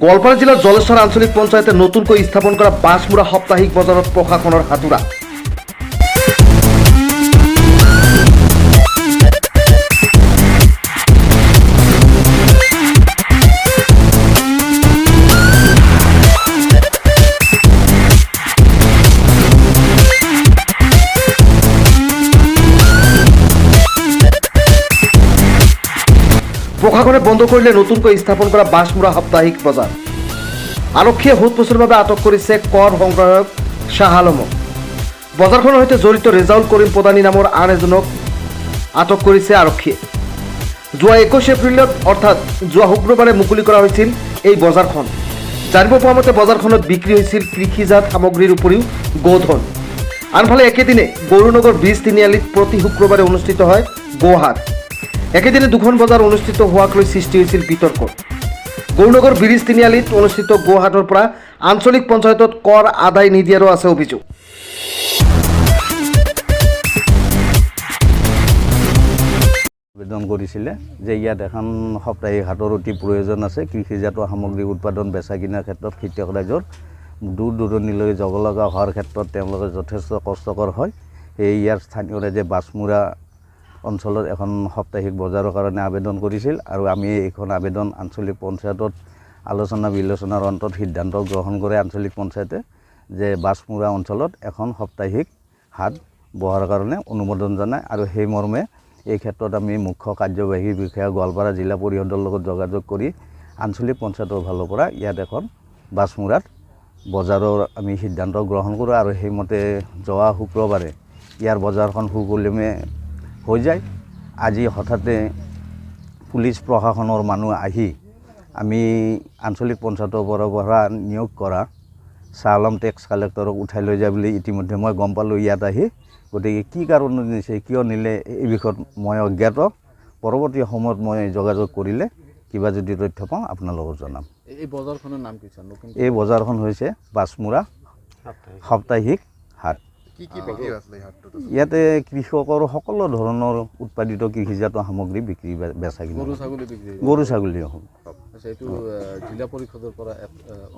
গোৱালপাৰা জিলাৰ জলেশ্বৰ আঞ্চলিক পঞ্চায়তে নতুনকৈ স্থাপন কৰা বাছমুৰা সাপ্তাহিক বজাৰত প্ৰশাসনৰ হাতুৰা। প্ৰশাসনে বন্ধ কৰিলে নতুনকৈ স্থাপন কৰা বাছমুৰা সাপ্তাহিক বজাৰ। আৰক্ষীয়ে সোধপোছৰ বাবে আটক কৰিছে কৰ সংগ্ৰাহক শ্বাহ আলমক। বজাৰখনৰ সৈতে জড়িত ৰেজাউল কৰিম প্ৰধানী নামৰ আন এজনক আটক কৰিছে আৰক্ষীয়ে। যোৱা 21 এপ্ৰিলত অৰ্থাৎ যোৱা শুক্ৰবাৰে মুকলি কৰা হৈছিল এই বজাৰখন। জানিব পৰা মতে বজাৰখনত বিক্ৰী হৈছিল কৃষিজাত সামগ্ৰীৰ উপৰিও গোধন। আনফালে একেদিনে গৌৰনগৰ ব্ৰিজ তিনিআলিত প্ৰতি শুক্ৰবাৰে অনুষ্ঠিত হয় গোহাট। একেদিনে দুখন বজাৰ অনুষ্ঠিত হোৱাক লৈ সৃষ্টি হৈছিল বিতৰ্ক। গৌৰনগৰ ব্ৰিজ তিনিআলিত অনুষ্ঠিত গোহাটৰ পৰা আঞ্চলিক পঞ্চায়তত কৰ আদায় নিদিয়াৰো আছে অভিযোগ। আবেদন কৰিছিলে যে ইয়াত এখন সাপ্তাহিক হাটৰ অতি প্ৰয়োজন আছে। কৃষিজাত সামগ্ৰী উৎপাদন বেচা কিনাৰ ক্ষেত্ৰত খেতিয়ক ৰাইজৰ দূৰ দূৰণিলৈ যাব লগা হোৱাৰ ক্ষেত্ৰত তেওঁলোকে যথেষ্ট কষ্টকৰ হয়। এই ইয়াৰ স্থানীয় ৰাইজে বাছমুৰা অঞ্চলত এখন সাপ্তাহিক বজাৰৰ কাৰণে আবেদন কৰিছিল আৰু আমি এইখন আবেদন আঞ্চলিক পঞ্চায়তত আলোচনা বিলোচনাৰ অন্তত সিদ্ধান্ত গ্ৰহণ কৰে আঞ্চলিক পঞ্চায়তে যে বাছমুৰা অঞ্চলত এখন সাপ্তাহিক হাট বহাৰ কাৰণে অনুমোদন জনায় আৰু সেই মৰ্মে এই ক্ষেত্ৰত আমি মুখ্য কাৰ্যবাহী বিষয়া গোৱালপাৰা জিলা পৰিষদৰ লগত যোগাযোগ কৰি আঞ্চলিক পঞ্চায়তৰ ফালৰ পৰা ইয়াত এখন বাছমুৰাত বজাৰৰ আমি সিদ্ধান্ত গ্ৰহণ কৰোঁ আৰু সেইমতে যোৱা শুক্ৰবাৰে ইয়াৰ বজাৰখন সুকলমে হৈ যায়। আজি হঠাতে পুলিচ প্ৰশাসনৰ মানুহ আহি আমি আঞ্চলিক পঞ্চায়তৰ পৰা নিয়োগ কৰা শ্বাহ আলম টেক্স কালেক্টৰক উঠাই লৈ যায় বুলি ইতিমধ্যে মই গম পালোঁ ইয়াত আহি। গতিকে কি কাৰণত নিছে কিয় নিলে এই বিষয়ত মই অজ্ঞাত। পৰৱৰ্তী সময়ত মই যোগাযোগ কৰিলে কিবা যদি তথ্য পাওঁ আপোনালোকক জনাম। এই বজাৰখনৰ নাম কি? এই বজাৰখন হৈছে বাছমুৰা সাপ্তাহিক হাট। ইয়াতে কৃষকৰ সকলো ধৰণৰ উৎপাদিত কৃষিজাত সামগ্ৰী বিক্ৰী বেচা কিনা। গৰু ছাগলী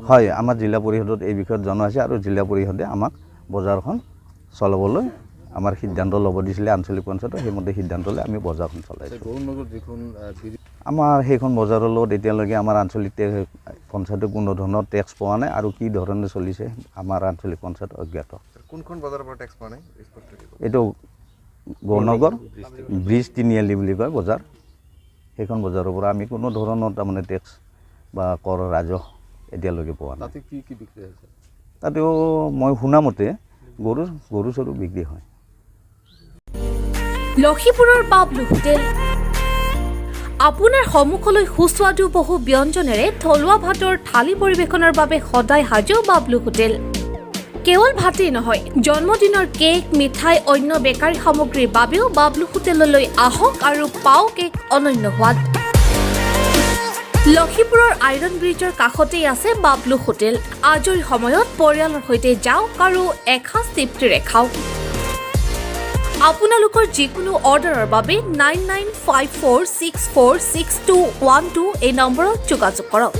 হয়, আমাৰ জিলা পৰিষদত এই বিষয়ত জনোৱা হৈছে আৰু জিলা পৰিষদে আমাক বজাৰখন চলাবলৈ আমাৰ সিদ্ধান্ত ল'ব দিছিলে আঞ্চলিক পঞ্চায়ত। সেইমতে সিদ্ধান্ত লৈ আমি বজাৰখন চলাইছোঁ। আমাৰ সেইখন বজাৰৰ লগত এতিয়ালৈকে আমাৰ আঞ্চলিক পঞ্চায়তে কোনো ধৰণৰ টেক্স পোৱা নাই আৰু কি ধৰণে চলিছে আমাৰ আঞ্চলিক পঞ্চায়ত অজ্ঞাত। কোনখন বজাৰৰ পৰা টেক্স পোৱা নাই? এইটো গৌৰনগৰ ব্ৰিজ তিনিআলি বুলি কয় বজাৰ। সেইখন বজাৰৰ পৰা আমি কোনো ধৰণৰ তাৰমানে টেক্স বা কৰ ৰাজহ এতিয়ালৈকে পোৱা নাই। তাতে কি কি বিক্ৰী হৈছে? তাতেও মই শুনামতে গৰু চৰু বিক্ৰী হয়। লক্ষীপুৰৰ বাবলু হোটেল আপোনাৰ সন্মুখলৈ সুস্বাদু বহু ব্যঞ্জনেৰে থলুৱা ভাতৰ থালি পৰিৱেশনৰ বাবে সদায় সাজু বাবলু হোটেল। কেৱল ভাতেই নহয়, জন্মদিনৰ কেক, মিঠাই, অন্য বেকাৰী সামগ্ৰীৰ বাবেও বাবলু হোটেললৈ আহক আৰু পাওক এক অনন্য সোৱাদ। লক্ষীপুৰৰ আইৰণ ব্ৰিজৰ কাষতেই আছে বাবলু হোটেল। আজৰি সময়ত পৰিয়ালৰ সৈতে যাওক আৰু এসাঁজ তৃপ্তিৰে খাওক। আপোনালোকৰ যিকোনো অৰ্ডাৰৰ বাবে 9954646212 এই নম্বৰত যোগাযোগ কৰক।